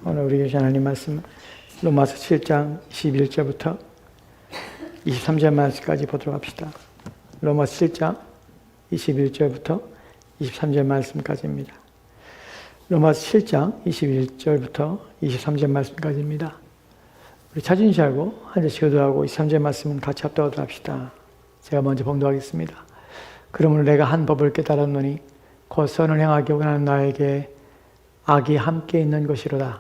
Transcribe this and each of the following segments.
오늘 우리 교신 하나님 말씀 로마서 7장 21절부터 23절 말씀까지 보도록 합시다. 로마서 7장 21절부터 23절 말씀까지입니다. 로마서 7장 21절부터 23절 말씀까지입니다. 우리 찾은지 알고 한 절씩 교도하고 23절 말씀은 같이 합독하도록 합시다. 제가 먼저 봉독하겠습니다. 그러므로 내가 한 법을 깨달았노니 곧 선을 행하기 원하는 나에게 악이 함께 있는 것이로다.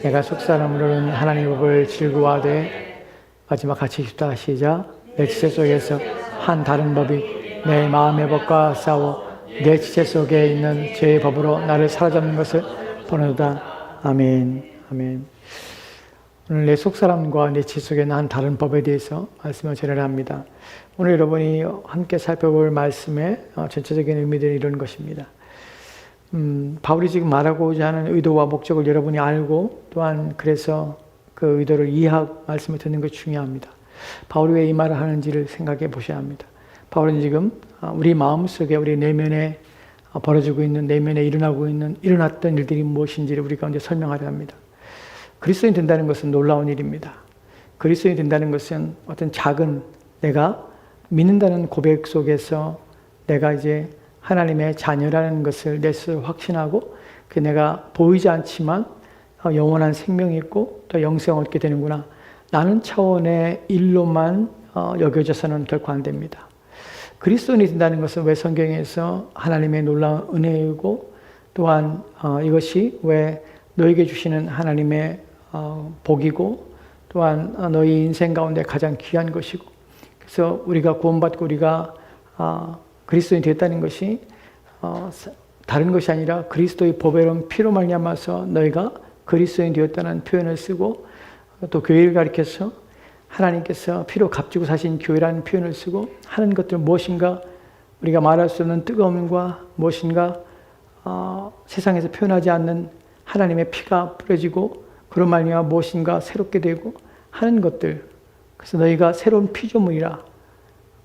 내가 속사람으로는 하나님의 법을 즐거워하되, 마지막 같이 읽다 시작. 내 지체 속에서 한 다른 법이 내 마음의 법과 싸워 내 지체 속에 있는 죄의 법으로 나를 사로잡는 것을 보노다. 아멘. 아멘. 오늘 내 속사람과 내 지체 속에 있는 한 다른 법에 대해서 말씀을 전해합니다. 오늘 여러분이 함께 살펴볼 말씀의 전체적인 의미들은 이런 것입니다. 바울이 지금 말하고자 하는 의도와 목적을 여러분이 알고, 또한 그래서 그 의도를 이해하고 말씀을 듣는 것이 중요합니다. 바울이 왜 이 말을 하는지를 생각해 보셔야 합니다. 바울은 지금 우리 마음속에, 우리 내면에 벌어지고 있는, 내면에 일어났던 일들이 무엇인지를 우리 가운데 설명하려 합니다. 그리스도인이 된다는 것은 놀라운 일입니다. 그리스도인이 된다는 것은 어떤 작은, 내가 믿는다는 고백 속에서 내가 이제 하나님의 자녀라는 것을 내 스스로 확신하고, 그 내가 보이지 않지만 영원한 생명이 있고 또 영생을 얻게 되는구나, 라는 차원의 일로만 여겨져서는 결코 안 됩니다. 그리스도인이 된다는 것은 왜 성경에서 하나님의 놀라운 은혜이고, 또한 이것이 왜 너에게 주시는 하나님의 복이고, 또한 너희 인생 가운데 가장 귀한 것이고, 그래서 우리가 구원받고 우리가 그리스도인이 됐다는 것이 다른 것이 아니라 그리스도의 보배로운 피로 말미암아서 너희가 그리스도인이 되었다는 표현을 쓰고, 또 교회를 가리켜서 하나님께서 피로 값지고 사신 교회라는 표현을 쓰고, 하는 것들은 무엇인가, 우리가 말할 수 없는 뜨거움과 무엇인가 세상에서 표현하지 않는 하나님의 피가 뿌려지고, 그런 말미암아 무엇인가 새롭게 되고 하는 것들, 그래서 너희가 새로운 피조물이라,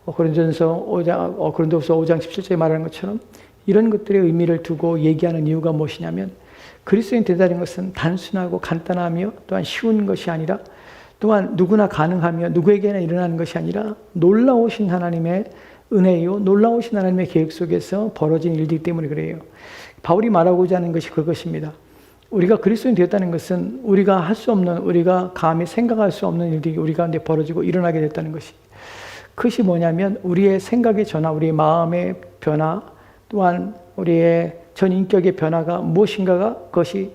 고린도서 5장 17절에 말하는 것처럼 이런 것들의 의미를 두고 얘기하는 이유가 무엇이냐면, 그리스도인이 된다는 것은 단순하고 간단하며 또한 쉬운 것이 아니라, 또한 누구나 가능하며 누구에게나 일어나는 것이 아니라 놀라우신 하나님의 은혜요, 놀라우신 하나님의 계획 속에서 벌어진 일이기 때문에 그래요. 바울이 말하고자 하는 것이 그것입니다. 우리가 그리스도인이 되었다는 것은 우리가 할 수 없는, 우리가 감히 생각할 수 없는 일들이 우리 가운데 벌어지고 일어나게 됐다는 것이, 그것이 뭐냐면 우리의 생각의 변화, 우리의 마음의 변화, 또한 우리의 전 인격의 변화가 무엇인가가 그것이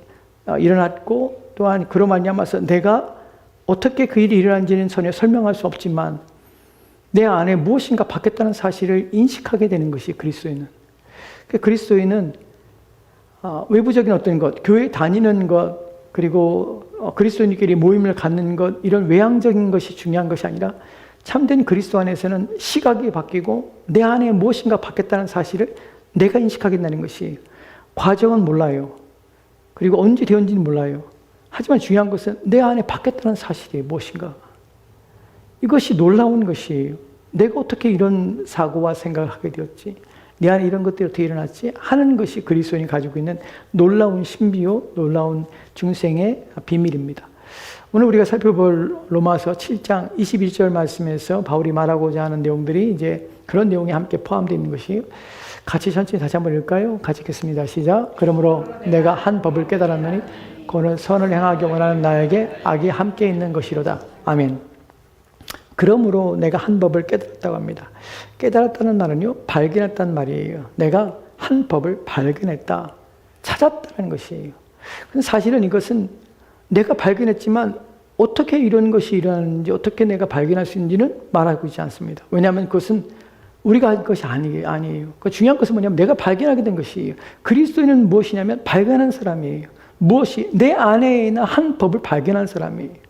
일어났고, 또한 그로 말미암아서 내가 어떻게 그 일이 일어난지는 전혀 설명할 수 없지만 내 안에 무엇인가 바뀌었다는 사실을 인식하게 되는 것이 그리스도인은. 그리스도인은 외부적인 어떤 것, 교회 다니는 것, 그리고 그리스도인끼리 모임을 갖는 것, 이런 외향적인 것이 중요한 것이 아니라 참된 그리스도 안에서는 시각이 바뀌고 내 안에 무엇인가 바뀌었다는 사실을 내가 인식하게 된다는 것이, 과정은 몰라요. 그리고 언제 되었는지는 몰라요. 하지만 중요한 것은 내 안에 바뀌었다는 사실이 무엇인가. 이것이 놀라운 것이에요. 내가 어떻게 이런 사고와 생각을 하게 되었지? 내 안에 이런 것들이 어떻게 일어났지? 하는 것이 그리스도인이 가지고 있는 놀라운 신비요, 놀라운 중생의 비밀입니다. 오늘 우리가 살펴볼 로마서 7장 21절 말씀에서 바울이 말하고자 하는 내용들이 이제 그런 내용이 함께 포함되어 있는 것이, 같이 천천히 다시 한번 읽을까요? 같이 읽겠습니다. 시작. 그러므로 내가 한 법을 깨달았노니 그는 선을 행하기 원하는 나에게 악이 함께 있는 것이로다. 아멘. 그러므로 내가 한 법을 깨달았다고 합니다. 깨달았다는 말은요, 발견했다는 말이에요. 내가 한 법을 발견했다, 찾았다는 것이에요. 근데 사실은 이것은 내가 발견했지만 어떻게 이런 것이 일어나는지, 어떻게 내가 발견할 수 있는지는 말하고 있지 않습니다. 왜냐하면 그것은 우리가 할 것이 아니에요. 그 중요한 것은 뭐냐면 내가 발견하게 된 것이에요. 그리스도인은 무엇이냐면 발견한 사람이에요. 무엇이 내 안에 있는 한 법을 발견한 사람이에요.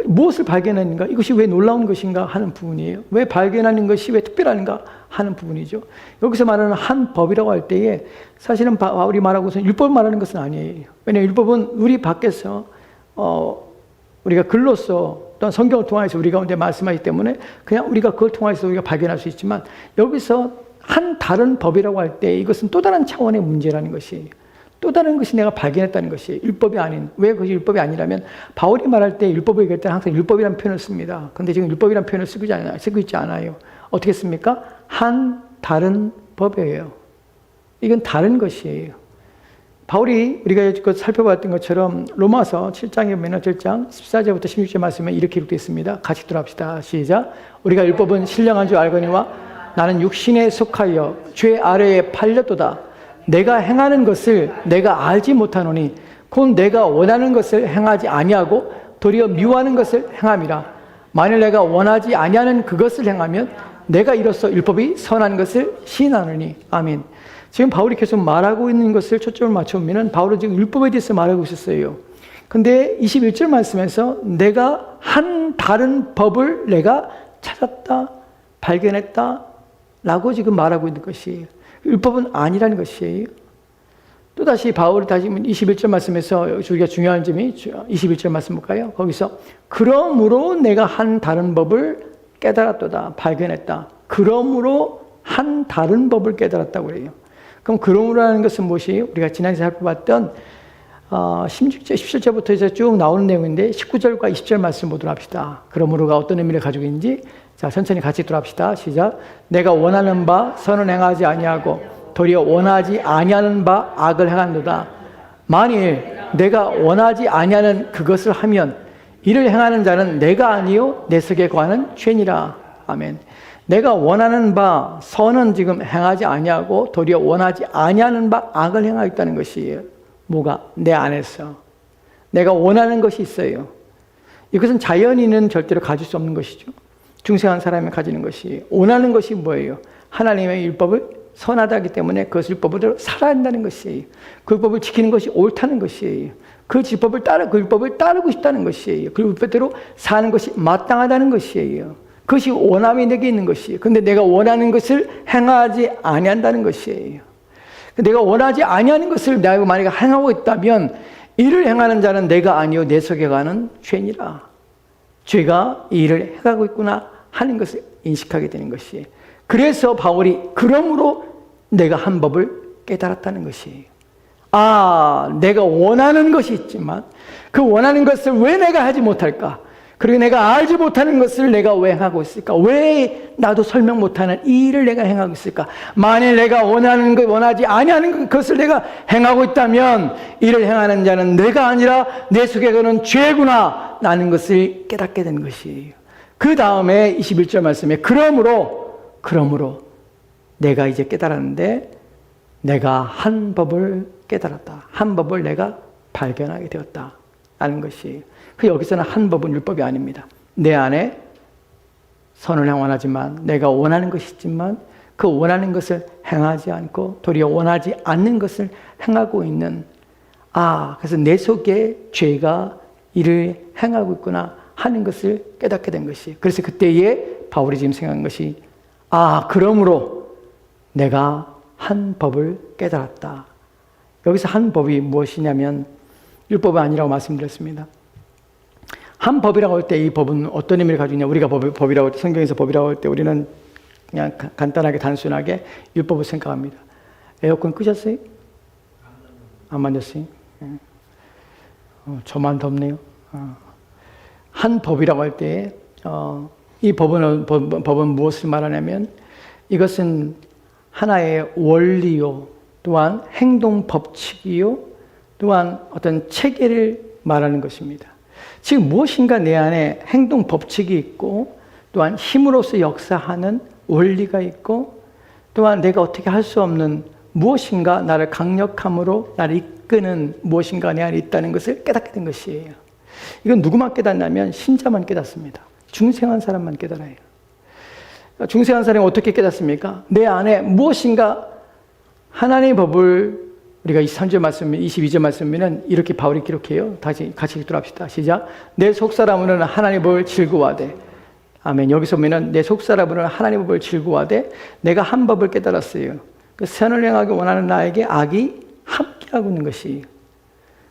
무엇을 발견하는가, 이것이 왜 놀라운 것인가 하는 부분이에요. 왜 발견하는 것이 왜 특별한가 하는 부분이죠. 여기서 말하는 한 법이라고 할 때에 사실은 바울이 말하고서 율법을 말하는 것은 아니에요. 왜냐하면 율법은 우리 밖에서 우리가 글로써 또한 성경을 통해서 우리 가운데 말씀하기 때문에 그냥 우리가 그걸 통해서 우리가 발견할 수 있지만, 여기서 한 다른 법이라고 할 때 이것은 또 다른 차원의 문제라는 것이에요. 또 다른 것이 내가 발견했다는 것이 율법이 아닌, 왜 그것이 율법이 아니라면 바울이 말할 때 율법을 얘기할 때는 항상 율법이라는 표현을 씁니다. 그런데 지금 율법이라는 표현을 쓰고 있지 않아요. 어떻게 씁니까? 한 다른 법이에요. 이건 다른 것이에요. 바울이 우리가 살펴봤던 것처럼 로마서 7장에 보면 7장 14절부터 16절 말씀에 이렇게 기록되어 있습니다. 같이 들어갑시다. 시작. 우리가 율법은 신령한 줄 알거니와 나는 육신에 속하여 죄 아래에 팔렸도다. 내가 행하는 것을 내가 알지 못하노니 곧 내가 원하는 것을 행하지 아니하고 도리어 미워하는 것을 행함이라. 만일 내가 원하지 아니하는 그것을 행하면 내가 이로써 율법이 선한 것을 시인하노니. 아멘. 지금 바울이 계속 말하고 있는 것을 초점을 맞춰보면 바울은 지금 율법에 대해서 말하고 있었어요. 근데 21절 말씀에서 내가 한 다른 법을 내가 찾았다, 발견했다 라고 지금 말하고 있는 것이에요. 율법은 아니라는 것이에요. 또다시 바울이 다시 21절 말씀에서 우리가 중요한 점이 21절 말씀 볼까요? 거기서 그러므로 내가 한 다른 법을 깨달았도다, 발견했다. 그러므로 한 다른 법을 깨달았다고 그래요. 그럼 그러므로라는 것은 무엇이에요? 우리가 지난주에 살펴봤던 17절부터 이제 쭉 나오는 내용인데 19절과 20절 말씀 보도록 합시다. 그러므로가 어떤 의미를 가지고 있는지 자 천천히 같이 들어갑시다. 시작. 내가 원하는 바 선은 행하지 아니하고 도리어 원하지 아니하는 바 악을 행한도다. 만일 내가 원하지 아니하는 그것을 하면 이를 행하는 자는 내가 아니요 내 속에 거하는 죄니라. 아멘. 내가 원하는 바 선은 지금 행하지 아니하고 도리어 원하지 아니하는 바 악을 행하고 있다는 것이에요. 뭐가? 내 안에서. 내가 원하는 것이 있어요. 이것은 자연인은 절대로 가질 수 없는 것이죠. 중생한 사람이 가지는 것이. 원하는 것이 뭐예요? 하나님의 율법을 선하다기 때문에 그 율법으로 살아야 한다는 것이에요. 그 율법을 지키는 것이 옳다는 것이에요. 그 율법을 따르고 싶다는 것이에요. 그 율법대로 사는 것이 마땅하다는 것이에요. 그것이 원함이 내게 있는 것이에요. 근데 내가 원하는 것을 행하지 아니한다는 것이에요. 내가 원하지 아니하는 것을 내가 만약에 행하고 있다면 이를 행하는 자는 내가 아니요 내 속에 가는 죄니라. 죄가 이 일을 해가고 있구나 하는 것을 인식하게 되는 것이에요. 그래서 바울이 그러므로 내가 한 법을 깨달았다는 것이에요. 아, 내가 원하는 것이 있지만 그 원하는 것을 왜 내가 하지 못할까? 그리고 내가 알지 못하는 것을 내가 왜 하고 있을까? 왜 나도 설명 못하는 이 일을 내가 행하고 있을까? 만일 내가 원하는 것, 원하지 아니하는 것을 내가 행하고 있다면 이를 행하는 자는 내가 아니라 내 속에 거는 죄구나 라는 것을 깨닫게 된 것이에요. 그 다음에 21절 말씀에 그러므로 내가 이제 깨달았는데 내가 한 법을 깨달았다. 한 법을 내가 발견하게 되었다 라는 것이에요. 여기서는 한 법은 율법이 아닙니다. 내 안에 선을 원하지만 내가 원하는 것이 있지만 그 원하는 것을 행하지 않고 도리어 원하지 않는 것을 행하고 있는 그래서 내 속에 죄가 이를 행하고 있구나 하는 것을 깨닫게 된 것이에요. 그래서 그때에 바울이 지금 생각한 것이 그러므로 내가 한 법을 깨달았다. 여기서 한 법이 무엇이냐면 율법이 아니라고 말씀드렸습니다. 한 법이라고 할 때 이 법은 어떤 의미를 가지고 있냐? 우리가 법이라고 할 때, 성경에서 법이라고 할 때 우리는 그냥 간단하게 단순하게 율법을 생각합니다. 에어컨 끄셨어요? 안 만졌어요? 저만 덥네요. 한 법이라고 할 때 이 법은 무엇을 말하냐면 이것은 하나의 원리요, 또한 행동 법칙이요, 또한 어떤 체계를 말하는 것입니다. 지금 무엇인가 내 안에 행동 법칙이 있고 또한 힘으로서 역사하는 원리가 있고 또한 내가 어떻게 할 수 없는 무엇인가 나를 강력함으로 나를 이끄는 무엇인가 내 안에 있다는 것을 깨닫게 된 것이에요. 이건 누구만 깨닫냐면 신자만 깨닫습니다. 중생한 사람만 깨달아요. 중생한 사람이 어떻게 깨닫습니까? 내 안에 무엇인가 하나님의 법을 우리가 23절 말씀, 22절 말씀에는 이렇게 바울이 기록해요. 다시 같이 읽도록 시작. 내 속사람은 하나님의 법을 즐거워하되. 아멘. 여기서 보면 내 속사람은 하나님의 법을 즐거워하되 내가 한 법을 깨달았어요. 그 선을 행하기 원하는 나에게 악이 함께하고 있는 것이에요.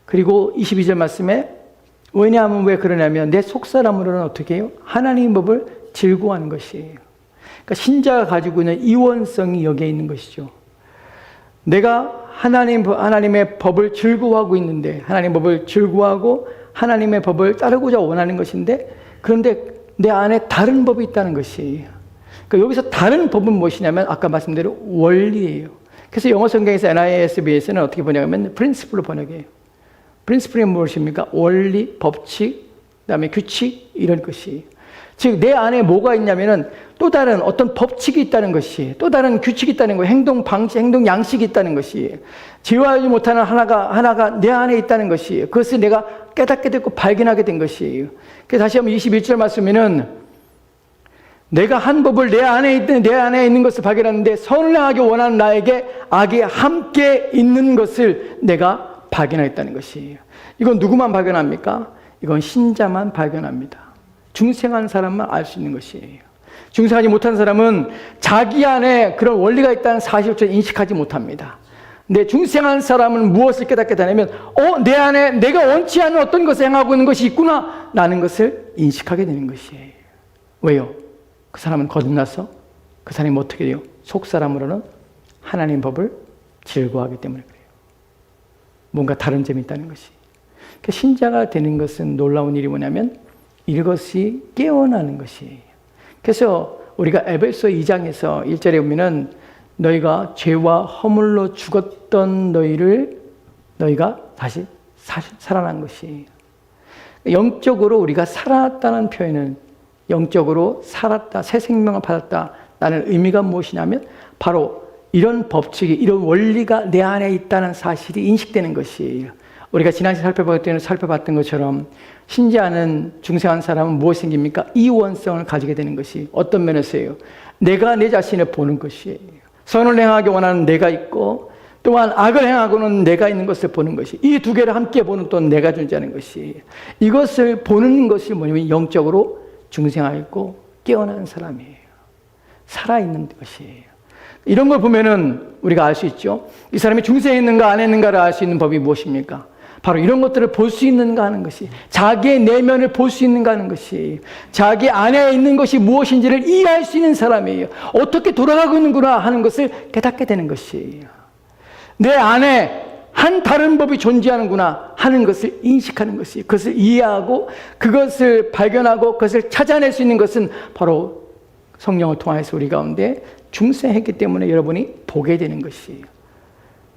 그리고 22절 말씀에 왜냐하면 왜 그러냐면 내 속사람으로는 어떻게 해요? 하나님의 법을 즐거워하는 것이에요. 그러니까 신자가 가지고 있는 이원성이 여기에 있는 것이죠. 내가 하나님의 법을 즐거워하고 있는데, 하나님의 법을 즐거워하고 하나님의 법을 따르고자 원하는 것인데, 그런데 내 안에 다른 법이 있다는 것이. 그러니까 여기서 다른 법은 무엇이냐면 아까 말씀대로 원리예요. 그래서 영어 성경에서 NISB에서는 어떻게 번역하면 principle로 번역해요. principle이 무엇입니까? 원리, 법칙, 그다음에 규칙 이런 것이. 즉 내 안에 뭐가 있냐면은 또 다른 어떤 법칙이 있다는 것이, 또 다른 규칙이 있다는 거, 행동 방식, 행동 양식이 있다는 것이, 제어하지 못하는 하나가 내 안에 있다는 것이, 그것을 내가 깨닫게 됐고 발견하게 된 것이에요. 그래서 다시 한번 21절 말씀에는 내가 한 법을 내 안에 있는 것을 발견하는데 선을 행하기 원하는 나에게 악이 함께 있는 것을 내가 발견하였다는 것이에요. 이건 누구만 발견합니까? 이건 신자만 발견합니다. 중생한 사람만 알 수 있는 것이에요. 중생하지 못한 사람은 자기 안에 그런 원리가 있다는 사실을 인식하지 못합니다. 근데 중생한 사람은 무엇을 깨닫게 되냐면 내 안에 내가 원치 않는 어떤 것을 행하고 있는 것이 있구나 라는 것을 인식하게 되는 것이에요. 왜요? 그 사람은 거듭나서 그 사람이 어떻게 돼요? 속사람으로는 하나님 법을 즐거워하기 때문에 그래요. 뭔가 다른 점이 있다는 것이. 그러니까 신자가 되는 것은 놀라운 일이 뭐냐면 이것이 깨어나는 것이에요. 그래서 우리가 에베소 2장에서 1절에 보면은 너희가 죄와 허물로 죽었던 너희가 다시 살아난 것이에요. 영적으로 우리가 살아났다는 표현은 영적으로 살았다, 새 생명을 받았다라는 의미가 무엇이냐면 바로 이런 법칙이, 이런 원리가 내 안에 있다는 사실이 인식되는 것이에요. 우리가 지난주에 살펴봤던 것처럼 신자는 중생한 사람은 무엇이 생깁니까? 이원성을 가지게 되는 것이 어떤 면에서요? 내가 내 자신을 보는 것이에요. 선을 행하기 원하는 내가 있고 또한 악을 행하고는 내가 있는 것을 보는 것이, 이 두 개를 함께 보는 또 내가 존재하는 것이, 이것을 보는 것이 뭐냐면 영적으로 중생하였고 깨어난 사람이에요. 살아있는 것이에요. 이런 걸 보면은 우리가 알 수 있죠. 이 사람이 중생했는가 안 했는가를 알 수 있는 법이 무엇입니까? 바로 이런 것들을 볼 수 있는가 하는 것이, 자기의 내면을 볼 수 있는가 하는 것이, 자기 안에 있는 것이 무엇인지를 이해할 수 있는 사람이에요. 어떻게 돌아가고 있는구나 하는 것을 깨닫게 되는 것이에요. 내 안에 한 다른 법이 존재하는구나 하는 것을 인식하는 것이, 그것을 이해하고 그것을 발견하고 그것을 찾아낼 수 있는 것은 바로 성령을 통해서 우리 가운데 중생했기 때문에 여러분이 보게 되는 것이에요.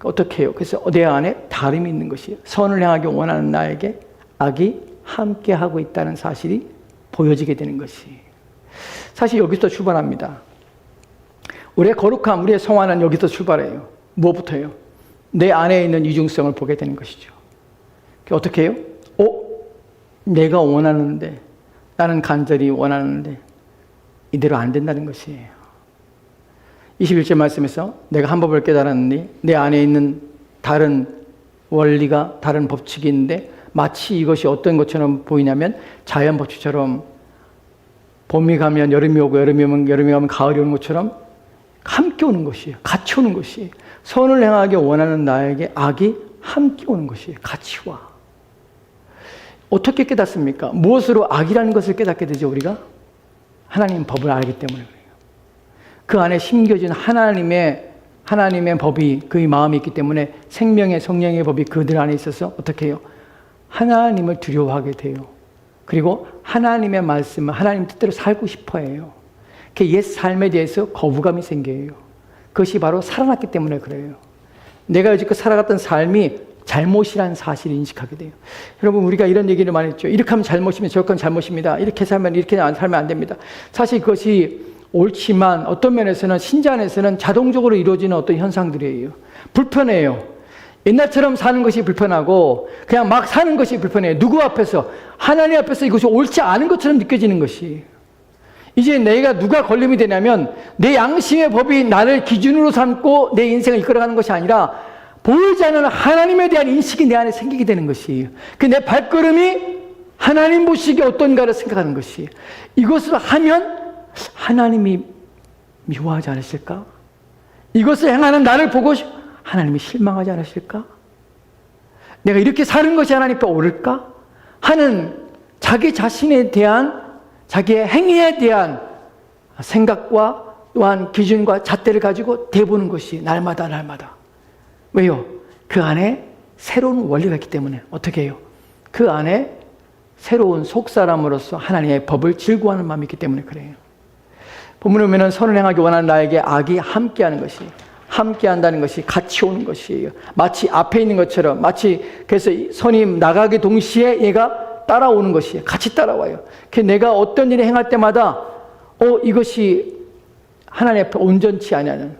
어떻게 해요? 그래서 내 안에 다름이 있는 것이에요. 선을 행하기 원하는 나에게 악이 함께하고 있다는 사실이 보여지게 되는 것이에요. 사실 여기서 출발합니다. 우리의 거룩함, 우리의 성화는 여기서 출발해요. 무엇부터요? 내 안에 있는 이중성을 보게 되는 것이죠. 어떻게 해요? 내가 원하는데, 나는 간절히 원하는데 이대로 안 된다는 것이에요. 21절 말씀에서 내가 한 법을 깨달았느니 내 안에 있는 다른 원리가, 다른 법칙이 있는데 마치 이것이 어떤 것처럼 보이냐면 자연 법칙처럼 봄이 가면 여름이 오고 여름이 가면 가을이 오는 것처럼 함께 오는 것이에요. 같이 오는 것이에요. 선을 행하기 원하는 나에게 악이 함께 오는 것이에요. 같이 와. 어떻게 깨닫습니까? 무엇으로 악이라는 것을 깨닫게 되죠, 우리가? 하나님 법을 알기 때문에 그래요. 그 안에 심겨진 하나님의 법이, 그의 마음이 있기 때문에 생명의 성령의 법이 그들 안에 있어서 어떻게 해요? 하나님을 두려워하게 돼요. 그리고 하나님의 말씀을 하나님 뜻대로 살고 싶어 해요. 그 옛 삶에 대해서 거부감이 생겨요. 그것이 바로 살아났기 때문에 그래요. 내가 여지껏 살아갔던 삶이 잘못이라는 사실을 인식하게 돼요. 여러분, 우리가 이런 얘기를 많이 했죠. 이렇게 하면 잘못이면 저렇게 하면 잘못입니다. 이렇게 살면 안 됩니다. 사실 그것이 옳지만 어떤 면에서는 신자 안에서는 자동적으로 이루어지는 어떤 현상들이에요. 불편해요. 옛날처럼 사는 것이 불편하고 그냥 막 사는 것이 불편해요. 누구 앞에서? 하나님 앞에서 이것이 옳지 않은 것처럼 느껴지는 것이. 이제 내가 누가 걸림이 되냐면 내 양심의 법이 나를 기준으로 삼고 내 인생을 이끌어가는 것이 아니라 보이지 않는 하나님에 대한 인식이 내 안에 생기게 되는 것이에요. 그 내 발걸음이 하나님 보시기에 어떤가를 생각하는 것이에요. 이것을 하면 하나님이 미워하지 않으실까? 이것을 행하는 나를 보고 하나님이 실망하지 않으실까? 내가 이렇게 사는 것이 하나님 앞에 옳을까? 하는 자기 자신에 대한, 자기의 행위에 대한 생각과 또한 기준과 잣대를 가지고 대보는 것이 날마다 왜요? 그 안에 새로운 원리가 있기 때문에. 어떻게 해요? 그 안에 새로운 속사람으로서 하나님의 법을 즐거워하는 마음이 있기 때문에 그래요. 본문에 보면 선을 행하기 원하는 나에게 악이 함께하는 것이, 함께한다는 것이 같이 오는 것이에요. 마치 앞에 있는 것처럼, 마치 그래서 선이 나가기 동시에 얘가 따라오는 것이에요. 같이 따라와요. 그래서 내가 어떤 일을 행할 때마다 이것이 하나님 앞에 온전치 않냐는,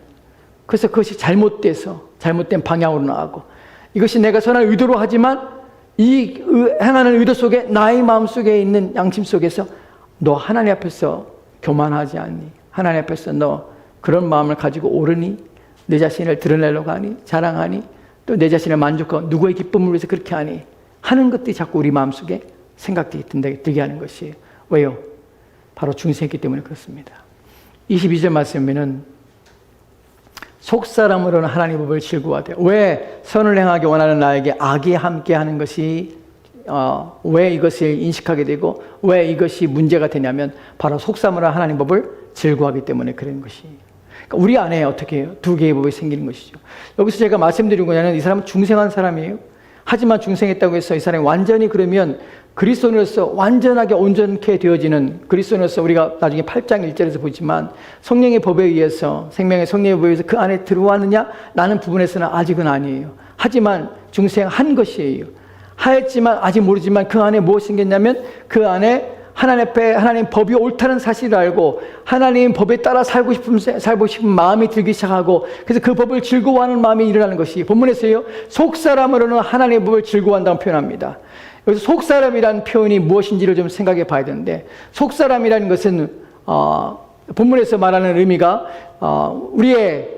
그래서 그것이 잘못된 방향으로 나가고, 이것이 내가 선한 의도로 하지만 이 행하는 의도 속에 나의 마음속에 있는 양심 속에서 너 하나님 앞에서 교만하지 않니? 하나님 앞에서 너 그런 마음을 가지고 오르니? 내 자신을 드러내려고 하니? 자랑하니? 또 내 자신을 만족하고 누구의 기쁨을 위해서 그렇게 하니? 하는 것들이 자꾸 우리 마음속에 생각들이 들게 하는 것이에요. 왜요? 바로 중생이기 때문에 그렇습니다. 22절 말씀에는 속사람으로는 하나님의 법을 즐거워하되, 왜 선을 행하기 원하는 나에게 악이 함께하는 것이 왜 이것을 인식하게 되고 왜 이것이 문제가 되냐면 바로 속사람으로 하나님의 법을 즐거워하기 때문에 그런 것이. 그러니까 우리 안에 어떻게 해요? 두 개의 법이 생기는 것이죠. 여기서 제가 말씀드린 거냐면 이 사람은 중생한 사람이에요. 하지만 중생했다고 해서 이 사람이 완전히 그러면 그리스도인으로서 완전하게 온전케 되어지는, 그리스도인으로서 우리가 나중에 8장 1절에서 보지만 성령의 법에 의해서, 생명의 성령의 법에 의해서 그 안에 들어왔느냐? 라는 부분에서는 아직은 아니에요. 하지만 중생한 것이에요. 하였지만 아직 모르지만 그 안에 무엇이 생겼냐면 그 안에 하나님 앞에 하나님 법이 옳다는 사실을 알고 하나님 법에 따라 살고 싶은 마음이 들기 시작하고, 그래서 그 법을 즐거워하는 마음이 일어나는 것이 본문에서요, 속사람으로는 하나님의 법을 즐거워한다고 표현합니다. 여기서 속사람이라는 표현이 무엇인지를 좀 생각해 봐야 되는데, 속사람이라는 것은 본문에서 말하는 의미가 우리의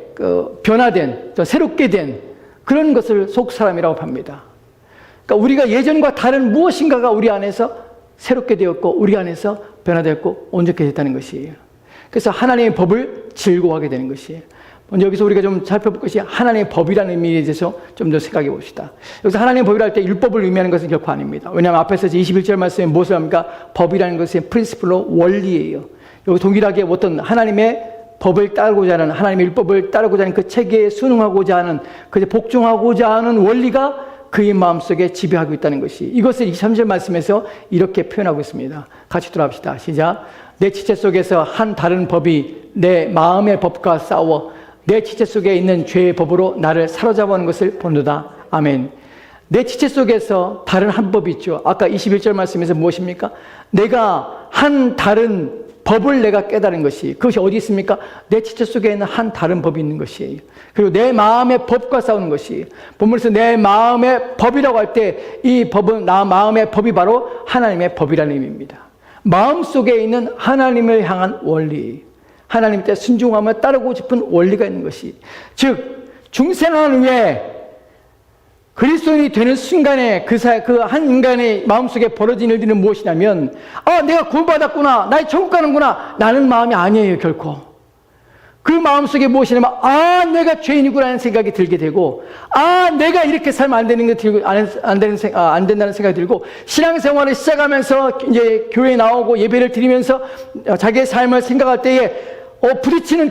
변화된, 새롭게 된 그런 것을 속사람이라고 합니다. 그러니까 우리가 예전과 다른 무엇인가가 우리 안에서 새롭게 되었고 우리 안에서 변화되었고 온전케 됐다는 것이에요. 그래서 하나님의 법을 즐거워하게 되는 것이에요. 먼저 여기서 우리가 좀 살펴볼 것이 하나님의 법이라는 의미에 대해서 좀 더 생각해 봅시다. 여기서 하나님의 법이라 할 때 율법을 의미하는 것은 결코 아닙니다. 왜냐하면 앞에서 21절 말씀에 무엇을 합니까? 법이라는 것은 프린시플로 원리예요. 여기 동일하게 어떤 하나님의 법을 따르고자 하는, 하나님의 율법을 따르고자 하는 그 체계에 순응하고자 하는, 그저 복종하고자 하는 원리가 그의 마음속에 지배하고 있다는 것이, 이것을 23절 말씀에서 이렇게 표현하고 있습니다. 같이 돌아봅시다. 시작. 내 지체 속에서 한 다른 법이 내 마음의 법과 싸워 내 지체 속에 있는 죄의 법으로 나를 사로잡아오는 것을 본도다. 아멘. 내 지체 속에서 다른 한 법이 있죠. 아까 21절 말씀에서 무엇입니까? 내가 한 다른 법을 내가 깨달은 것이, 그것이 어디 있습니까? 내 지체 속에 있는 한 다른 법이 있는 것이에요. 그리고 내 마음의 법과 싸우는 것이, 본문에서 내 마음의 법이라고 할 때 이 법은, 나 마음의 법이 바로 하나님의 법이라는 의미입니다. 마음 속에 있는 하나님을 향한 원리, 하나님께 순종하며 따르고 싶은 원리가 있는 것이, 즉 중생한 후에 그리스도인이 되는 순간에 그 한 인간의 마음속에 벌어진 일들은 무엇이냐면, 내가 구원받았구나, 나 천국 가는구나, 라는 마음이 아니에요. 결코. 그 마음속에 무엇이냐면 내가 죄인이구나 하는 생각이 들게 되고, 내가 이렇게 살면 안 되는 게 들고 안 된다는 생각이 들고, 신앙생활을 시작하면서 이제 교회에 나오고 예배를 드리면서 자기의 삶을 생각할 때에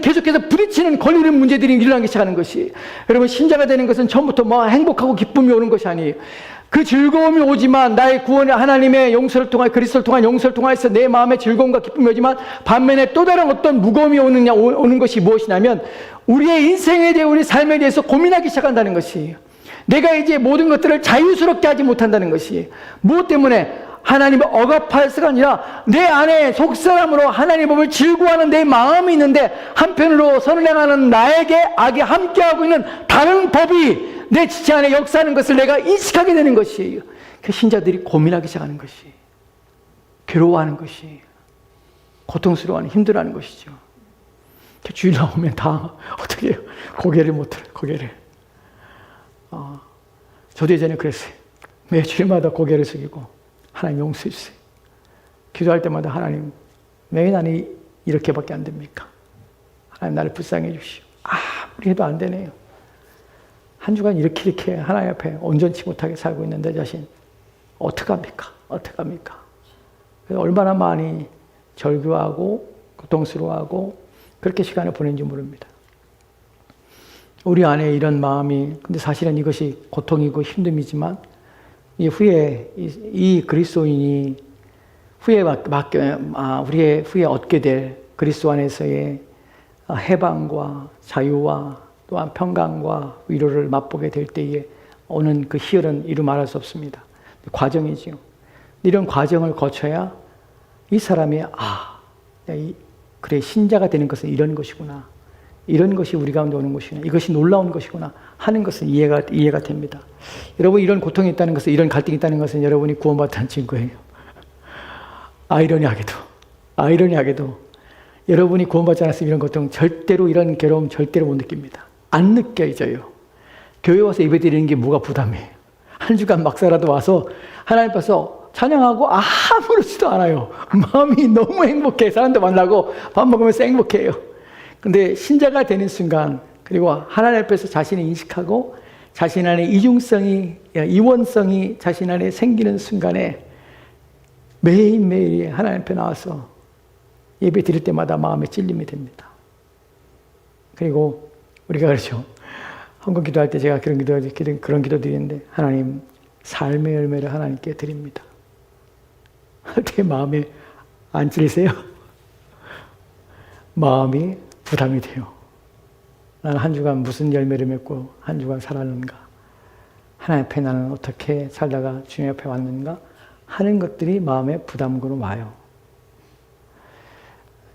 계속해서 부딪히는 걸리는 문제들이 일어나기 시작하는 것이, 여러분 신자가 되는 것은 처음부터 행복하고 기쁨이 오는 것이 아니에요. 그 즐거움이 오지만, 나의 구원의 하나님의 용서를 통해, 그리스도를 통한 용서를 통해서 내 마음에 즐거움과 기쁨이 오지만, 반면에 또 다른 어떤 무거움이 오는 것이 무엇이냐면 우리의 인생에 대해, 우리 삶에 대해서 고민하기 시작한다는 것이에요. 내가 이제 모든 것들을 자유스럽게 하지 못한다는 것이에요. 무엇 때문에? 하나님을 억압할수가 아니라 내 안에 속사람으로 하나님의 법을 즐거워하는 내 마음이 있는데, 한편으로 선을 행하는 나에게 악이 함께하고 있는 다른 법이 내 지체 안에 역사하는 것을 내가 인식하게 되는 것이에요. 그 신자들이 고민하기 시작하는 것이, 괴로워하는 것이, 고통스러워하는, 힘들어하는 것이죠. 주일 나오면 다 어떻게 해요? 고개를 못 들어요. 고개를. 저도 예전에 그랬어요. 매 주일마다 고개를 숙이고 하나님 용서해 주세요. 기도할 때마다 하나님, 왜 나는 이렇게밖에 안 됩니까? 하나님 나를 불쌍해 주시오. 아무리 해도 안 되네요. 한 주간 이렇게 하나님 앞에 온전치 못하게 살고 있는 내 자신 어떡합니까? 어떡합니까? 얼마나 많이 절규하고 고통스러워하고 그렇게 시간을 보낸지 모릅니다. 우리 안에 이런 마음이, 근데 사실은 이것이 고통이고 힘듦이지만 이 후에 이 그리스도인이 우리의 후에 얻게 될 그리스도 안에서의 해방과 자유와 또한 평강과 위로를 맛보게 될 때에 오는 그 희열은 이루 말할 수 없습니다. 과정이지요. 이런 과정을 거쳐야 이 사람이 그래, 신자가 되는 것은 이런 것이구나. 이런 것이 우리 가운데 오는 것이구나. 이것이 놀라운 것이구나 하는 것은 이해가 됩니다. 여러분, 이런 고통이 있다는 것은, 이런 갈등이 있다는 것은 여러분이 구원받았다는 증거예요. 아이러니하게도 여러분이 구원받지 않았으면 이런 고통, 절대로 이런 괴로움 절대로 못 느낍니다. 안 느껴져요. 교회 와서 예배드리는 게 뭐가 부담이에요. 한 주간 막사라도 와서 하나님 앞에서 찬양하고 아무렇지도 않아요. 마음이 너무 행복해. 사람들 만나고 밥 먹으면서 행복해요. 근데 신자가 되는 순간, 그리고 하나님 앞에서 자신을 인식하고 자신 안에 이원성이 자신 안에 생기는 순간에 매일매일 하나님 앞에 나와서 예배 드릴 때마다 마음에 찔림이 됩니다. 그리고 우리가 그렇죠. 헌금 기도할 때 제가 그런 기도 드리는데, 하나님, 삶의 열매를 하나님께 드립니다. 할 때 마음에 안 찔리세요? 마음이 부담이 돼요. 나는 한 주간 무슨 열매를 맺고 한 주간 살았는가? 하나님 앞에 나는 어떻게 살다가 주님 앞에 왔는가? 하는 것들이 마음에 부담으로 와요.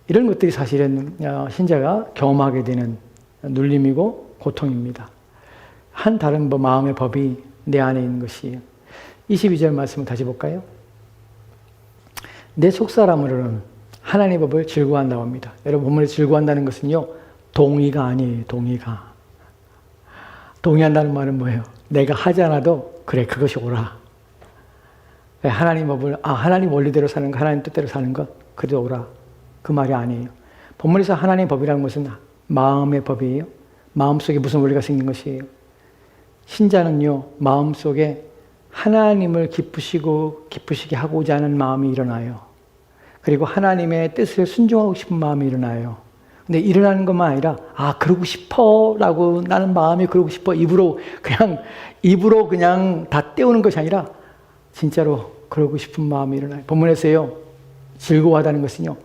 이런 것들이 사실은 신자가 경험하게 되는 눌림이고 고통입니다. 한 다른 마음의 법이 내 안에 있는 것이에요. 22절 말씀을 다시 볼까요? 내 속사람으로는 하나님의 법을 즐거워한다고 합니다. 여러분, 본문에 즐거워한다는 것은요, 동의가 아니에요. 동의한다는 말은 뭐예요? 내가 하지 않아도 그래, 그것이 옳아. 하나님 법을, 하나님 원리대로 사는 거, 하나님 뜻대로 사는 것, 그래도 옳아. 그 말이 아니에요. 본문에서 하나님의 법이라는 것은 마음의 법이에요. 마음속에 무슨 원리가 생긴 것이에요. 신자는요, 마음속에 하나님을 기쁘시게 하고자 하는 마음이 일어나요. 그리고 하나님의 뜻을 순종하고 싶은 마음이 일어나요. 근데 일어나는 것만 아니라, 그러고 싶어 라고, 나는 마음이 그러고 싶어, 입으로 그냥 다 떼우는 것이 아니라 진짜로 그러고 싶은 마음이 일어나요. 본문에서요, 즐거워하다는 것은요,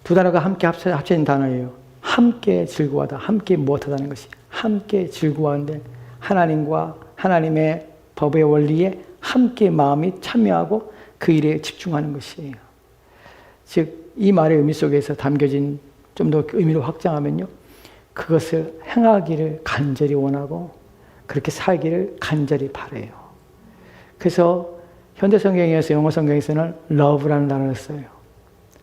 두 단어가 함께 합쳐진 단어예요. 함께 즐거워하다, 함께 무엇하다는 것이, 함께 즐거워하는데 하나님과 하나님의 법의 원리에 함께 마음이 참여하고 그 일에 집중하는 것이에요. 즉, 이 말의 의미 속에서 담겨진 좀 더 의미를 확장하면요, 그것을 행하기를 간절히 원하고 그렇게 살기를 간절히 바라요. 그래서 현대 성경에서, 영어 성경에서는 love라는 단어를 써요.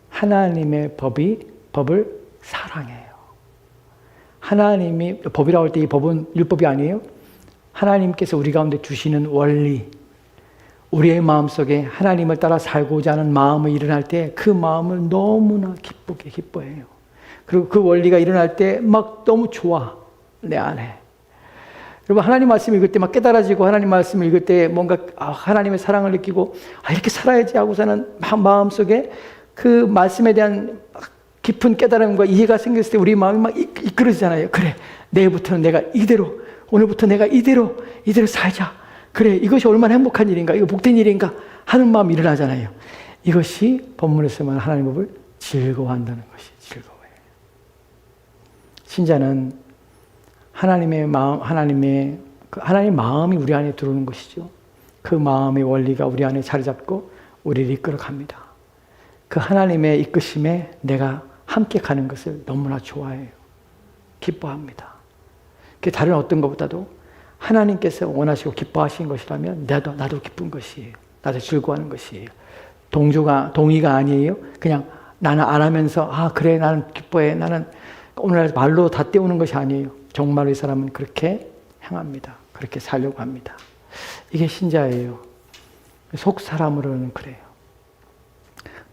하나님의 법을 사랑해요. 하나님이 법이라고 할 때 이 법은 율법이 아니에요. 하나님께서 우리 가운데 주시는 원리, 우리의 마음속에 하나님을 따라 살고자 하는 마음이 일어날 때 그 마음을 너무나 기뻐해요. 그리고 그 원리가 일어날 때 막 너무 좋아, 내 안에. 여러분, 하나님 말씀 읽을 때 막 깨달아지고, 하나님 말씀을 읽을 때 뭔가 하나님의 사랑을 느끼고, 이렇게 살아야지 하고서는 막 마음속에 그 말씀에 대한 깊은 깨달음과 이해가 생겼을 때 우리 마음이 막 이끌어지잖아요. 그래, 내일부터는 내가 이대로, 오늘부터 내가 이대로 살자. 그래, 이것이 얼마나 행복한 일인가, 이거 복된 일인가 하는 마음이 일어나잖아요. 이것이 본문에서 말하는 하나님의 법을 즐거워한다는 것이 즐거워요. 신자는 하나님의 마음이 우리 안에 들어오는 것이죠. 그 마음의 원리가 우리 안에 자리 잡고 우리를 이끌어갑니다. 그 하나님의 이끄심에 내가 함께 가는 것을 너무나 좋아해요. 기뻐합니다. 그 다른 어떤 것보다도 하나님께서 원하시고 기뻐하신 것이라면 나도 기쁜 것이에요. 나도 즐거워하는 것이에요. 동의가 아니에요. 그냥 나는 안 하면서 그래, 나는 기뻐해, 나는 오늘 말로 다 떼우는 것이 아니에요. 정말 이 사람은 그렇게 행합니다. 그렇게 살려고 합니다. 이게 신자예요. 속사람으로는 그래요.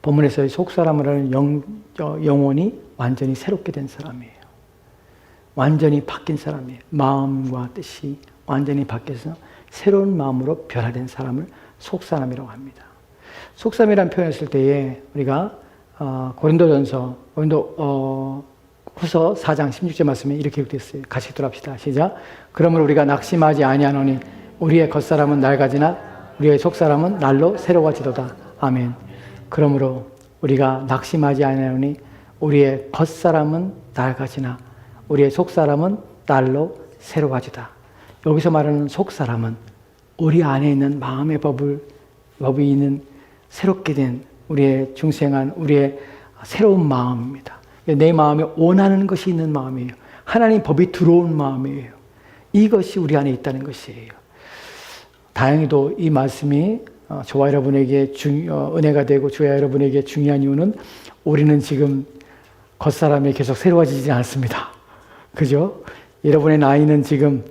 본문에서 속사람으로는 영혼이 완전히 새롭게 된 사람이에요. 완전히 바뀐 사람이에요. 마음과 뜻이 완전히 바뀌어서 새로운 마음으로 변화된 사람을 속사람이라고 합니다. 속사람이라는 표현을 쓸 때에 우리가 고린도전서 후서 4장 16절 말씀에 이렇게 기록되었어요. 같이 읽도록 합시다. 시작. 그러므로 우리가 낙심하지 아니하노니 우리의 겉사람은 낡아지나 우리의 속사람은 날로 새로워지도다. 아멘. 그러므로 우리가 낙심하지 아니하노니 우리의 겉사람은 낡아지나 우리의 속사람은 날로 새로워지다. 여기서 말하는 속사람은 우리 안에 있는 마음의 법이 있는 새롭게 된 우리의 중생한 우리의 새로운 마음입니다. 내 마음에 원하는 것이 있는 마음이에요. 하나님 법이 들어온 마음이에요. 이것이 우리 안에 있다는 것이에요. 다행히도 이 말씀이 저와 여러분에게 은혜가 되고 저와 여러분에게 중요한 이유는 우리는 지금 겉사람이 계속 새로워지지 않습니다. 그죠? 여러분의 나이는 지금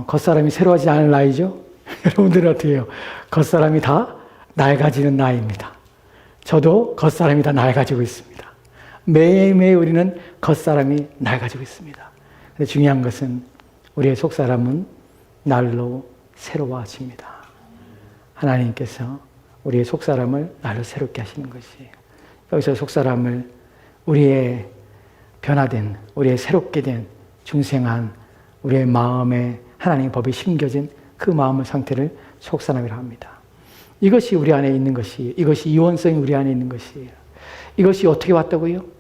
겉사람이 새로워지지 않을 나이죠? 여러분들은 어떻게 해요? 겉사람이 다 낡아지는 나이입니다. 저도 겉사람이 다 낡아지고 있습니다. 매일매일 우리는 겉사람이 낡아지고 있습니다. 근데 중요한 것은 우리의 속사람은 날로 새로워집니다. 하나님께서 우리의 속사람을 날로 새롭게 하시는 것이에요. 여기서 속사람을 우리의 변화된, 우리의 새롭게 된 중생한 우리의 마음에 하나님의 법이 심겨진 그 마음의 상태를 속사람이라고 합니다. 이것이 우리 안에 있는 것이에요. 이것이 이원성이 우리 안에 있는 것이에요. 이것이 어떻게 왔다고요?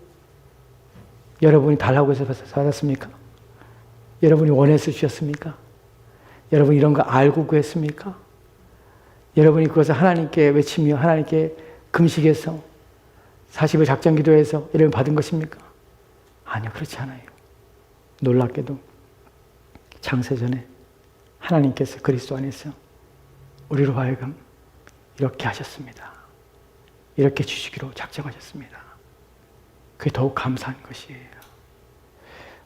여러분이 달라고 해서 받았습니까? 여러분이 원해서 주셨습니까? 여러분이 이런 거 알고 구했습니까? 여러분이 그것을 하나님께 외치며 하나님께 금식해서 40일 작전 기도해서 여러분 받은 것입니까? 아니요, 그렇지 않아요. 놀랍게도 창세전에 하나님께서 그리스도 안에서 우리로 하여금 이렇게 하셨습니다. 이렇게 주시기로 작정하셨습니다. 그게 더욱 감사한 것이에요.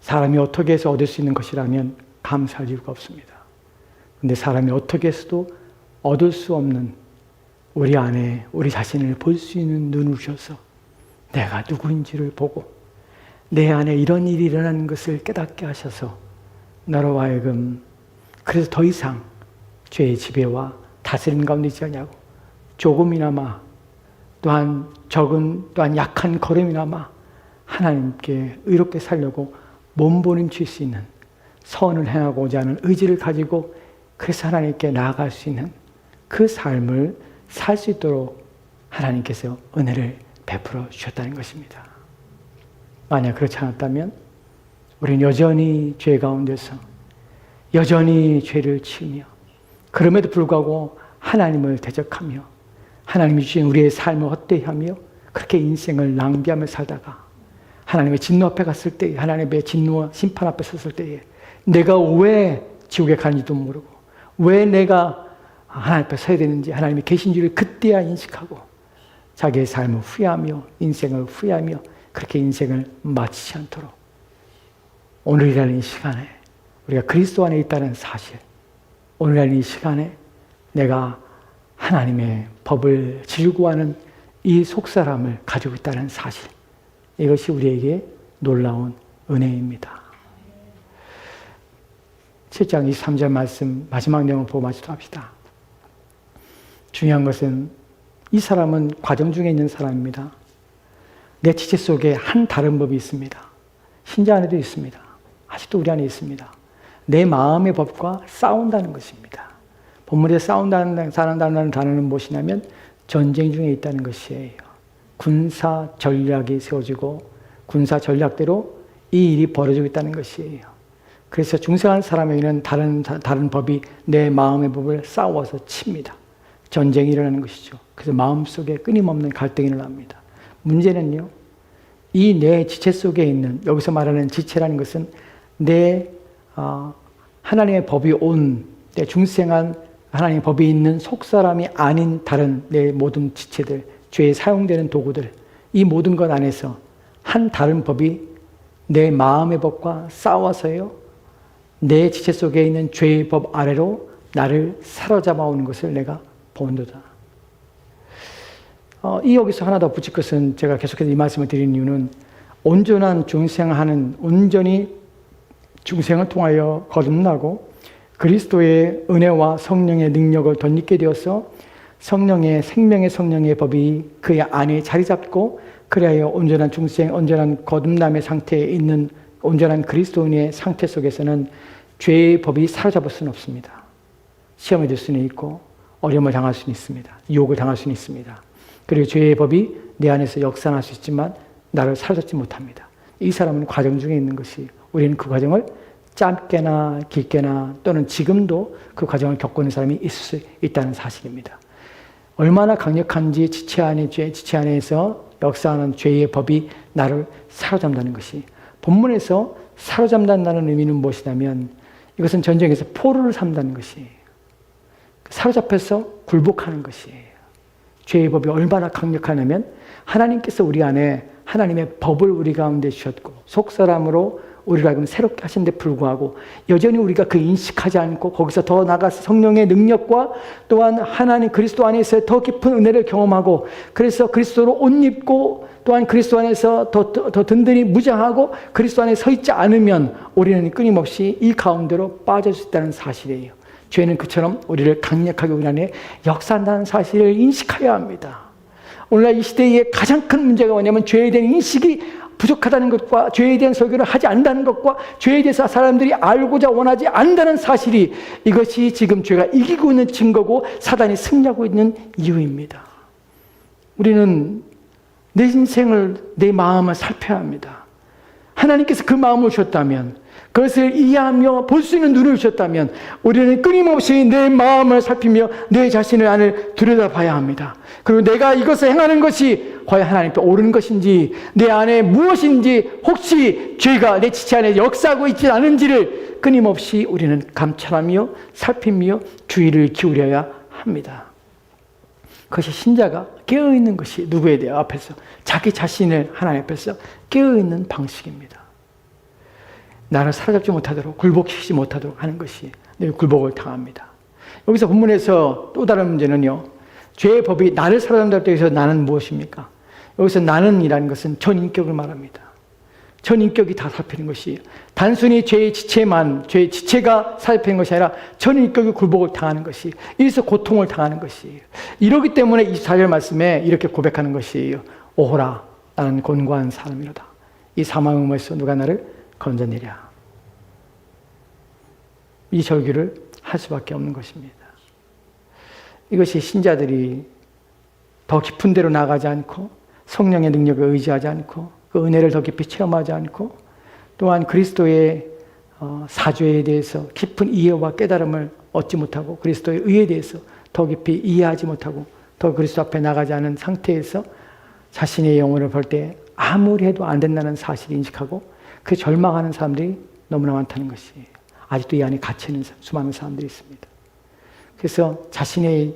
사람이 어떻게 해서 얻을 수 있는 것이라면 감사할 이유가 없습니다. 근데 사람이 어떻게 해서도 얻을 수 없는 우리 안에 우리 자신을 볼 수 있는 눈을 주셔서 내가 누구인지를 보고 내 안에 이런 일이 일어나는 것을 깨닫게 하셔서 나로 하여금 그래서 더 이상 죄의 지배와 다스림 가운데 있지 않냐고 조금이나마 또한 또한 약한 걸음이나마 하나님께 의롭게 살려고 몸부림칠 수 있는 선을 행하고자 하는 의지를 가지고 그래서 하나님께 나아갈 수 있는 그 삶을 살 수 있도록 하나님께서 은혜를 베풀어 주셨다는 것입니다. 만약 그렇지 않았다면 우리는 여전히 죄 가운데서 여전히 죄를 지으며 그럼에도 불구하고 하나님을 대적하며 하나님이 주신 우리의 삶을 헛되이하며 그렇게 인생을 낭비하며 살다가 하나님의 진노 앞에 갔을 때 하나님의 진노와 심판 앞에 섰을 때에 내가 왜 지옥에 가는지도 모르고 왜 내가 하나님 앞에 서야 되는지 하나님이 계신 줄을 그때야 인식하고 자기의 삶을 후회하며 인생을 후회하며 그렇게 인생을 마치지 않도록 오늘이라는 이 시간에 우리가 그리스도 안에 있다는 사실, 오늘이라는 이 시간에 내가 하나님의 법을 즐거워하는 이 속사람을 가지고 있다는 사실, 이것이 우리에게 놀라운 은혜입니다. 7장 23절 말씀 마지막 내용을 보고 마치도록 합시다. 중요한 것은 이 사람은 과정 중에 있는 사람입니다. 내 지체 속에 한 다른 법이 있습니다. 신자 안에도 있습니다. 아직도 우리 안에 있습니다. 내 마음의 법과 싸운다는 것입니다. 본문에 싸운다는 단어는 무엇이냐면 전쟁 중에 있다는 것이에요. 군사 전략이 세워지고 군사 전략대로 이 일이 벌어지고 있다는 것이에요. 그래서 중생한 사람에게는 다른 법이 내 마음의 법을 싸워서 칩니다. 전쟁이 일어나는 것이죠. 그래서 마음속에 끊임없는 갈등이 일어납니다. 문제는요, 이 내 지체 속에 있는, 여기서 말하는 지체라는 것은 내 하나님의 법이 온, 내 중생한 하나님의 법이 있는 속사람이 아닌 다른 내 모든 지체들, 죄에 사용되는 도구들, 이 모든 것 안에서 한 다른 법이 내 마음의 법과 싸워서요, 내 지체 속에 있는 죄의 법 아래로 나를 사로잡아 오는 것을 내가 본도다. 여기서 하나 더 붙일 것은 제가 계속해서 이 말씀을 드리는 이유는 온전한 중생하는, 온전히 중생을 통하여 거듭나고 그리스도의 은혜와 성령의 능력을 덧입게 되어서 성령의 생명의 성령의 법이 그의 안에 자리 잡고 그래야 온전한 중생, 온전한 거듭남의 상태에 있는 온전한 그리스도인의 상태 속에서는 죄의 법이 사로잡을 수는 없습니다. 시험에 들 수는 있고 어려움을 당할 수는 있습니다. 유혹을 당할 수는 있습니다. 그리고 죄의 법이 내 안에서 역사할 수 있지만 나를 사로잡지 못합니다. 이 사람은 과정 중에 있는 것이, 우리는 그 과정을 짧게나 길게나 또는 지금도 그 과정을 겪고 있는 사람이 있을 수 있다는 사실입니다. 얼마나 강력한지 지체 안에서 역사하는 죄의 법이 나를 사로잡는다는 것이, 본문에서 사로잡는다는 의미는 무엇이냐면 이것은 전쟁에서 포로를 삼다는 것이에요. 사로잡혀서 굴복하는 것이에요. 죄의 법이 얼마나 강력하냐면 하나님께서 우리 안에 하나님의 법을 우리 가운데 주셨고 속사람으로 우리를 하여금 새롭게 하신 데 불구하고 여전히 우리가 그 인식하지 않고 거기서 더 나아가서 성령의 능력과 또한 하나님 그리스도 안에서 더 깊은 은혜를 경험하고 그래서 그리스도로 옷 입고 또한 그리스도 안에서 더 든든히 무장하고 그리스도 안에 서 있지 않으면 우리는 끊임없이 이 가운데로 빠질 수 있다는 사실이에요. 죄는 그처럼 우리를 강력하게 우리 안에 역사한다는 사실을 인식해야 합니다. 오늘날 이 시대의 가장 큰 문제가 뭐냐면 죄에 대한 인식이 부족하다는 것과 죄에 대한 설교를 하지 않는다는 것과 죄에 대해서 사람들이 알고자 원하지 않는다는 사실이, 이것이 지금 죄가 이기고 있는 증거고 사단이 승리하고 있는 이유입니다. 우리는 내 인생을, 내 마음을 살펴야 합니다. 하나님께서 그 마음을 주셨다면, 그것을 이해하며 볼 수 있는 눈을 주셨다면 우리는 끊임없이 내 마음을 살피며 내 자신을 안을 들여다봐야 합니다. 그리고 내가 이것을 행하는 것이 과연 하나님 앞에 옳은 것인지, 내 안에 무엇인지, 혹시 죄가 내 지체 안에 역사하고 있지 않은지를 끊임없이 우리는 감찰하며 살피며 주의를 기울여야 합니다. 그것이 신자가 깨어있는 것이 누구에 대해 앞에서 자기 자신을 하나님 앞에서 깨어있는 방식입니다. 나를 사로잡지 못하도록, 굴복시키지 못하도록 하는 것이 늘 굴복을 당합니다. 여기서 본문에서 또 다른 문제는요, 죄의 법이 나를 사로잡는다고 해서 나는 무엇입니까? 여기서 나는이라는 것은 전인격을 말합니다. 전인격이 다 살피는 것이, 단순히 죄의 지체만, 죄의 지체가 살피는 것이 아니라 전인격이 굴복을 당하는 것이, 이래서 고통을 당하는 것이에요. 이러기 때문에 24절 말씀에 이렇게 고백하는 것이에요. 오호라, 나는 곤고한 사람이로다. 이 사망의 몸에서 누가 나를 건져내랴. 이 절규를 할 수밖에 없는 것입니다. 이것이 신자들이 더 깊은 데로 나가지 않고 성령의 능력을 의지하지 않고 그 은혜를 더 깊이 체험하지 않고 또한 그리스도의 사죄에 대해서 깊은 이해와 깨달음을 얻지 못하고 그리스도의 의에 대해서 더 깊이 이해하지 못하고 더 그리스도 앞에 나가지 않은 상태에서 자신의 영혼을 볼 때 아무리 해도 안 된다는 사실을 인식하고 그 절망하는 사람들이 너무나 많다는 것이에요. 아직도 이 안에 갇혀있는 수많은 사람들이 있습니다. 그래서 자신의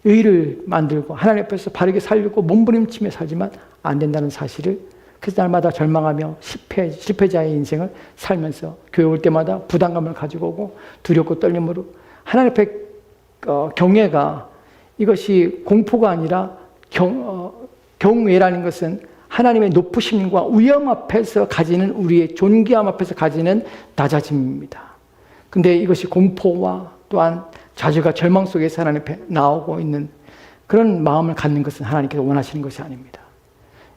의를 만들고 하나님 앞에서 바르게 살려고 몸부림치며 살지만 안 된다는 사실을, 그래서 날마다 절망하며 실패자의 인생을 살면서 교회 올 때마다 부담감을 가지고 오고 두렵고 떨림으로 하나님 앞에 경외가, 이것이 공포가 아니라 경외라는 것은 하나님의 높으심과 위엄 앞에서 가지는, 우리의 존귀함 앞에서 가지는 낮아짐입니다. 근데 이것이 공포와 또한 자주가 절망 속에서 하나님 앞에 나오고 있는 그런 마음을 갖는 것은 하나님께서 원하시는 것이 아닙니다.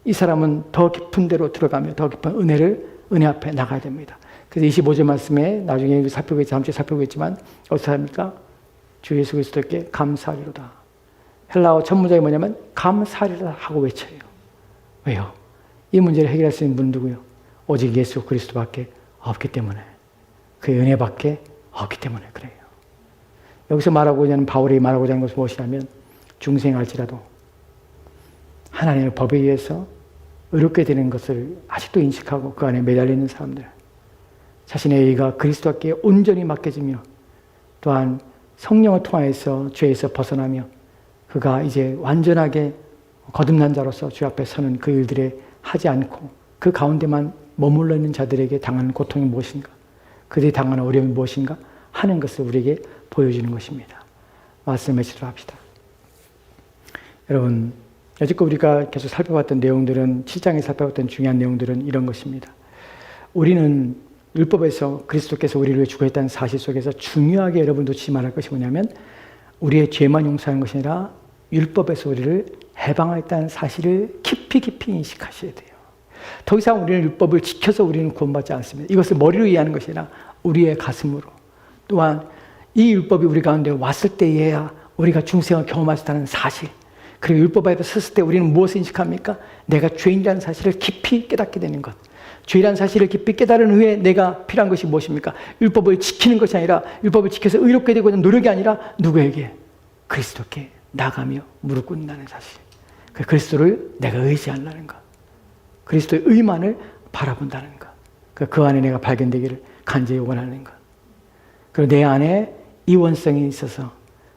이 사람은 더 깊은 데로 들어가며 더 깊은 은혜 앞에 나가야 됩니다. 그래서 25절 말씀에 나중에 다음 주에 살펴보겠지만 어디서 합니까? 주 예수 그리스도께 감사하리로다. 헬라어 첫 문장이 뭐냐면 감사하리로다 하고 외쳐요. 왜요? 이 문제를 해결할 수 있는 분은 누구요? 오직 예수 그리스도밖에 없기 때문에, 그 은혜밖에 없기 때문에 그래요. 여기서 말하고자 하는, 바울이 말하고자 하는 것은 무엇이냐면 중생할지라도 하나님의 법에 의해서 의롭게 되는 것을 아직도 인식하고 그 안에 매달리는 사람들, 자신의 의가 그리스도께 온전히 맡겨지며 또한 성령을 통하여서 죄에서 벗어나며 그가 이제 완전하게 거듭난 자로서 주 앞에 서는 그 일들에 하지 않고 그 가운데만 머물러 있는 자들에게 당하는 고통이 무엇인가, 그들이 당하는 어려움이 무엇인가 하는 것을 우리에게 보여주는 것입니다. 말씀을 맺도록 합시다. 여러분, 여지껏 우리가 계속 살펴봤던 내용들은, 7장에 살펴봤던 중요한 내용들은 이런 것입니다. 우리는 율법에서 그리스도께서 우리를 위해 죽어있다는 사실 속에서 중요하게 여러분 놓치지 말할 것이 뭐냐면 우리의 죄만 용서하는 것이 아니라 율법에서 우리를 해방하였다는 사실을 깊이 깊이 인식하셔야 돼요. 더 이상 우리는 율법을 지켜서 우리는 구원받지 않습니다. 이것을 머리로 이해하는 것이 아니라 우리의 가슴으로. 또한 이 율법이 우리 가운데 왔을 때에야 우리가 중생을 경험할 수 있다는 사실. 그리고 율법 앞에 섰을 때 우리는 무엇을 인식합니까? 내가 죄인이라는 사실을 깊이 깨닫게 되는 것. 죄라는 사실을 깊이 깨달은 후에 내가 필요한 것이 무엇입니까? 율법을 지키는 것이 아니라 율법을 지켜서 의롭게 되고자 노력이 아니라 누구에게? 그리스도께 나가며 무릎 꿇는다는 사실. 그 그리스도를 내가 의지한다는 것. 그리스도의 의만을 바라본다는 것. 그 안에 내가 발견되기를 간절히 원하는 것. 그리고 내 안에 이원성이 있어서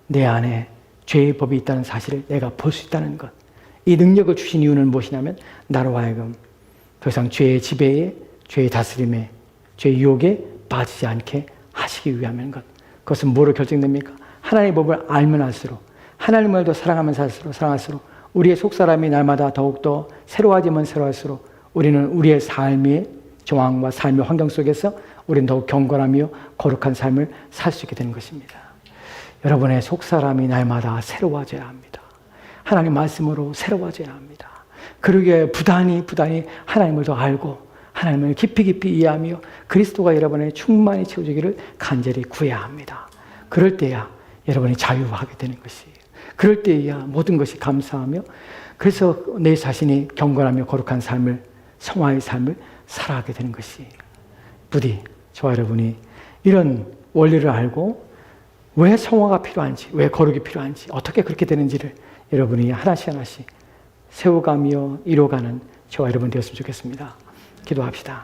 내 안에 죄의 법이 있다는 사실을 내가 볼 수 있다는 것. 이 능력을 주신 이유는 무엇이냐면 나로 하여금 더 이상 죄의 지배에, 죄의 다스림에, 죄의 유혹에 빠지지 않게 하시기 위함인 것. 그것은 뭐로 결정됩니까? 하나님의 법을 알면 알수록, 하나님을 더 사랑하면서 사랑할수록 우리의 속사람이 날마다 더욱더 새로워지면 새로워질수록 우리는 우리의 삶의 정황과 삶의 환경 속에서 우리는 더욱 경건하며 거룩한 삶을 살 수 있게 되는 것입니다. 여러분의 속사람이 날마다 새로워져야 합니다. 하나님 말씀으로 새로워져야 합니다. 그러기에 부단히 하나님을 더 알고 하나님을 깊이 이해하며 그리스도가 여러분의 충만히 채워주기를 간절히 구해야 합니다. 그럴 때야 여러분이 자유하게 되는 것이에요. 그럴 때야 모든 것이 감사하며 그래서 내 자신이 경건하며 거룩한 삶을, 성화의 삶을 살아가게 되는 것이에요. 부디 저와 여러분이 이런 원리를 알고 왜 성화가 필요한지, 왜 거룩이 필요한지, 어떻게 그렇게 되는지를 여러분이 하나씩 세워가며 이뤄가는 저와 여러분 되었으면 좋겠습니다. 기도합시다.